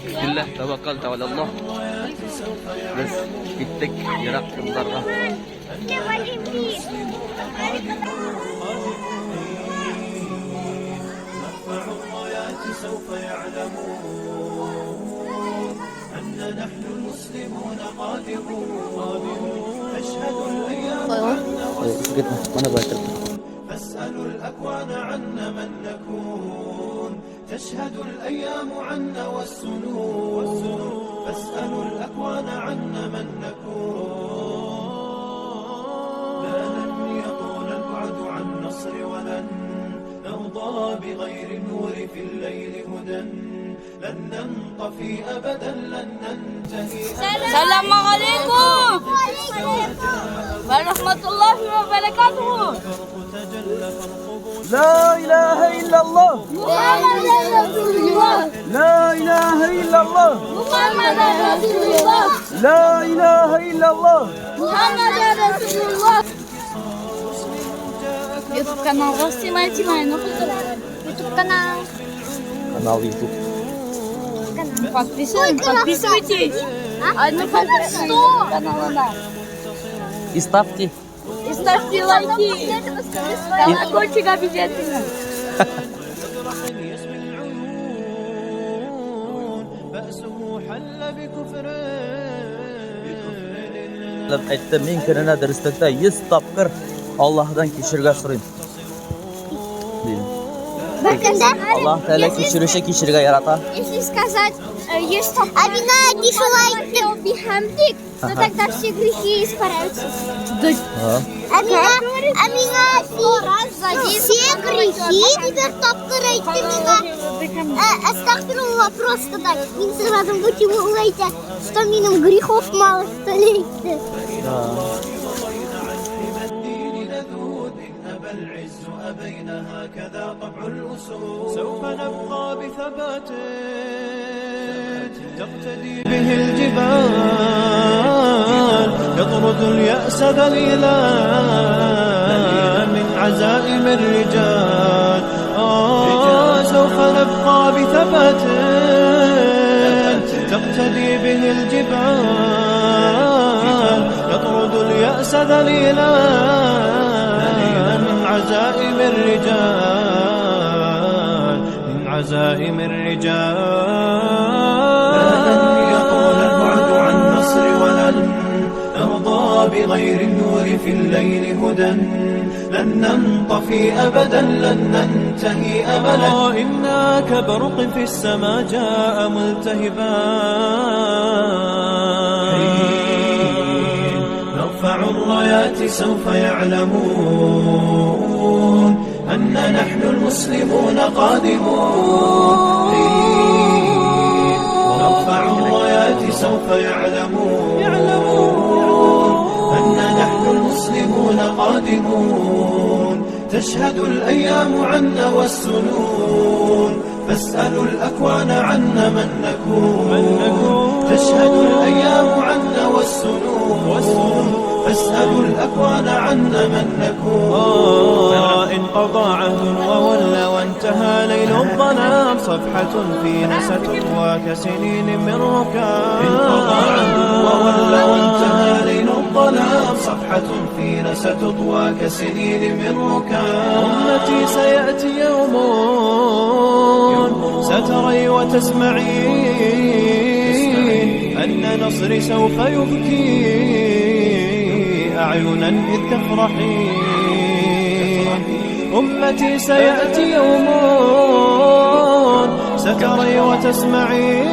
Bismillah, tawakkaltu ala Allah. Biz gittik yiroq yurtlarga. سوف يعلمون أن نحن المسلمون قادمون تشهد الأيام فاسألوا الأكوان عنا من نكون تشهد الأيام عنا والسنون فاسألوا الأكوان عنا من نكون لن يطول البعد عن نصر ولن نرضى بغير النور في الليل هدى لن ننطفي أبدا لن ننتهي السلام عليكم ورحمة الله وبركاته. لا إله إلا الله محمد رسول الله لا إله إلا الله محمد رسول الله لا إله إلا الله محمد رسول الله. YouTube канал снимайте мою YouTube канал. Канал YouTube. Подписывайтесь. Канала. И ставьте. И ставьте лайки. Колокольчик обязательно. Aytdim, men kunini darslikda 100 topqir Allohdan kechirga so'rayman. Allah Taala kechirishga yarata. Если сказать, есть Амина, дишалайк, бихамдик, то тогда все грехи испаряются. Амина, все грехи теперь топкырайте меня. Астагфируллах, просто так. Мен сразу будете вы улайте, что миним грехов мало, что ли. العز أبين هكذا طبع الأسود سوف نبقى بثبات تقتدي به الجبال يطرد اليأس ذليلا من عزائم الرجال سوف نبقى بثبات تقتدي به الجبال يطرد اليأس ذليلا عزائم الرجال من عزائم الرجال لن يطول البعد عن نصر ولن نرضى بغير النور في الليل هدى لن ننطفي أبدا لن ننتهي أبدا إنا كبرق في السماء جاء ملتهبا نرفع الرايات سوف يعلمون أن نحن المسلمون قادمون نرفع الرايات سوف يعلمون أن نحن المسلمون قادمون تشهد الأيام عنا والسنون فاسألوا الأكوان عنا من نكون تشهد الأيام عنا والسنون فاسألوا الأكوان عنا من نكون إن قضى عهد وولى وانتهى ليل الظلام صفحة فينا ستطوى كسنين من ركام إن قضى عهد وولى وانتهى ليل الظلام صفحة فينا ستطوى كسنين من ركام أمتي سيأتي يوم ستري وتسمعين أن نصري سوف يبكي أعينا إذ تفرحين أمتي سيأتي يوم ستري وتسمعين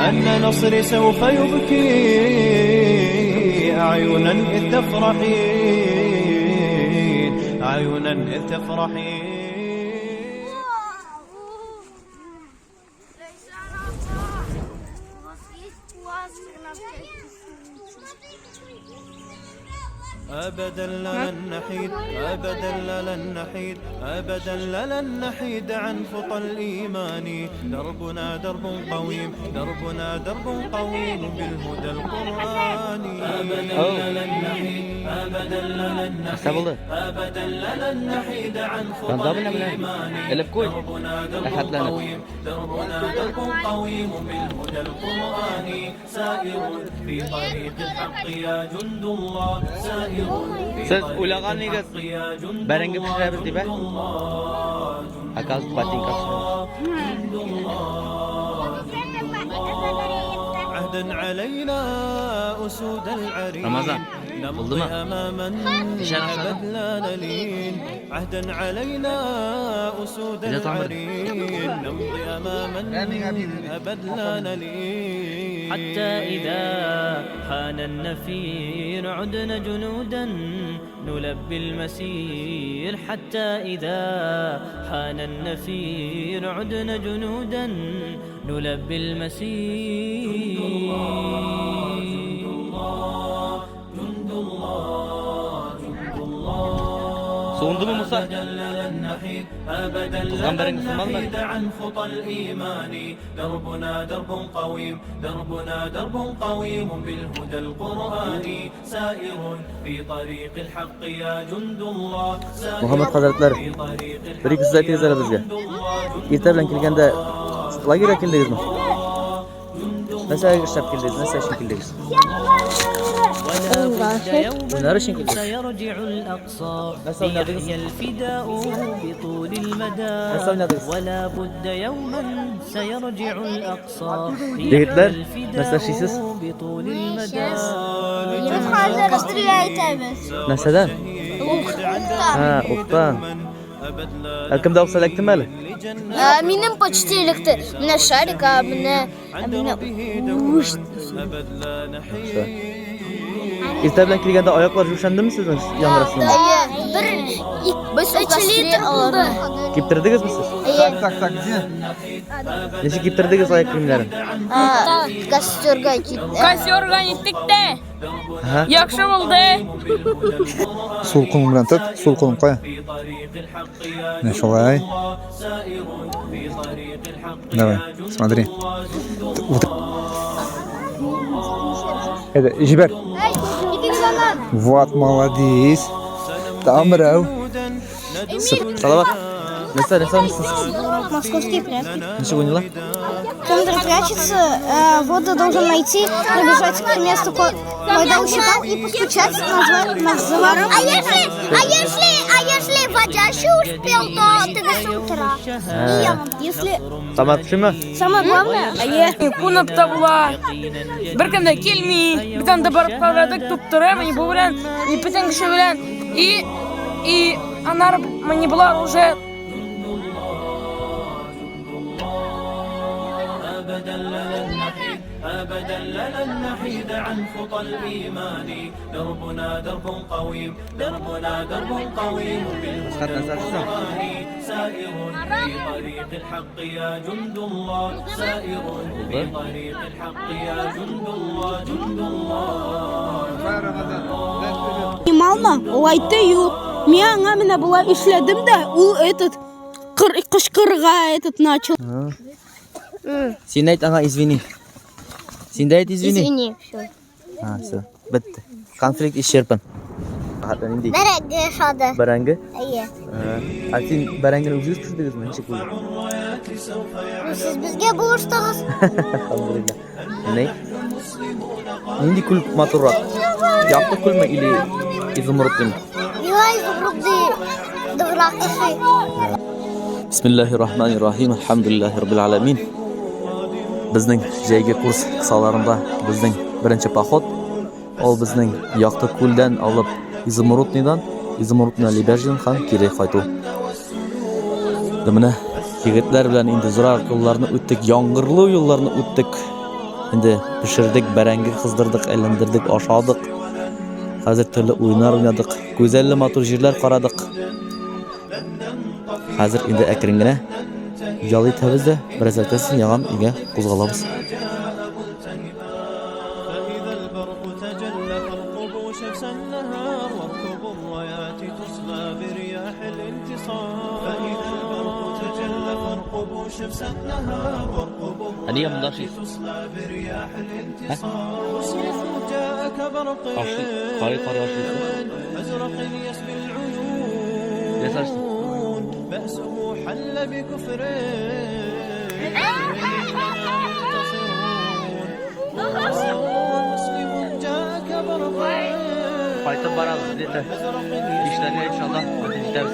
أن نصري سوف يبكي أعينا إذ تفرحين أعينا إذ تفرحين أبدا لن نحيد أبدا لن نحيد أبدا لن نحيد عن خطى الإيمان دربنا درب قويم دربنا درب قويم بالهدى القرآني أبدا لن نحيد أبدا لن نحيد أبدا لن نحيد عن خطى الإيمان دربنا درب قويم دربنا درب قويم بالهدى القرآني سائر في طريق الحق يا جند الله سائر في Siz طريق o'ylaganligingiz الحق يا جند barangi pishiramiz deb الله akaz batinka جند عهدا علينا أسود العرين رمضان، نمضي oldu mu? أماما İşe başladı. أبد لا نلين عهدا علينا أسود إذا تعمل. العرين نمضي أماما أبد لا نلين حتى إذا حان النفير عدنا جنودا نلبي المسير حتى إذا حان النفير عدنا جنودا نلبي المسير جند الله جند الله Soğundu mu Musa? أبدا Kızgan لن barangi sığmaz mı? نحيد عن خطى الإيمان دربنا درب قويم دربنا درب قويم بالهدى القرآني سائر في طريق الحق يا جند الله سائر Muhammed Hazretleri في طريق الحق bir iki so'z aytingizlar bizga. Erta bilan kelganda lagerga keldingizmi? Nasıl ishlab keldingiz? Nasıl ishga keldingiz? ولا بد يوما ونرشن كده. سيرجع الأقصى بس أولاد ليحيى الفداء بطول المدى بس أولاد ولا بد يوما سيرجع الأقصى Yiğitler, ليحيى mesela şeysiz. الفداء بطول المدى Hazır stryajtemiz. Nasadan? Ha, o'qdan. Kimda o'qisa ektimali? Benim почтиlikti. Mine Şarika, mine Erta bilan kelganda oyoqlar yumshandimi sizning yonrasida? Biz 3 litr oldu. Kiptirdingizmi siz? Так, где? Necha kiptirdingiz oyoq kiyimlarini? Костерга кетті. Костерға еттік те. Ha? Яқшы болды. Sol kolum bilan tut, sol kolum qo'y. Ne şolay. Давай, смотри. Это, жибер. Вот, молодец. Там, брав. Salavat. Nesa mısınız? Московский пляж. Necha o'yinlar? Кондор прячется, воду должен найти, пробежать к месту, когда усчитал и постучать называем. А если водящий успел, то ты до утра. Если Tamam, shumi? самое главное, Кунапта була. Бір кімді келмей, бір таңда барып қаладық, тұптыры, мені бұл білән, не пітін кіші білән. И анар мені бұлар уже أبدا لن نحيد عن خطى الإيمان دربنا درب قويم دربنا درب قويم بالقرآن سائر في طريق الحق يا جند الله سائر في طريق الحق يا جند الله جند الله Малма, ол айтты юк. Мен аңа міне бұлай ішледім де, ол этот қышқырға этот начал. Sen ayt anga извини. Sen de ayt извини. извини, все. Ha, все. Bitti. Konflikt исчерпан. Hatta indi. Nerede yaşadı? Barangi? İyi. Ha, sen barangini o'zingiz pishirdingizmi? Necha pul? Siz bizge buluştunuz. Alhamdulillah. Ne? Nindi kul motorroq. Yoqdi kulmi ili izumrudmi? Nihayet zubruqdi. Dıvraklısı. Bismillahirrahmanirrahim. Alhamdulillahi robbil alamin. Bizning joyga kurs qisalarimda bizning birinchi poxod ol bizning yoqti ko'ldan olib Izumrudni Liberjdan ham keri qaytuv. Mana yigitlar bilan endi ziroq yo'llarni o'tdik, yomg'irli yo'llarni o'tdik. Endi pishirdik, barangi qizdirdik, aylantirdik, oshodik. Hozir turli o'yinlar o'ynadik, go'zal motor yerlar qaradik. Hozir endi akringina yo'l yetibizda biroz o'tsin, yog'am uyga qo'zg'alamiz. فإذا البرق تجلى فارقبوا شمس النهار واركبوا الرايات تصلى برياح الانتصار فإذا البرق تجلى فارقبوا وارقبوا شمس النهار وارقبوا هدية من داشي تصلى برياح الانتصار جاءك برق قاري عشري أزرق يسبي العيون بأسه حل بكفر مسلم جاءك برق Fayda baraz dedi. İşlerine inşallah ödeyeceğiz.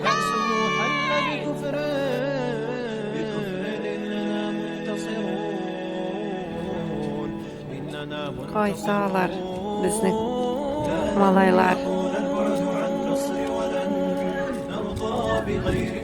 بأسه حل بكفر إننا منتصرون إننا Qaysalar bizning malaylar. نرضى بغير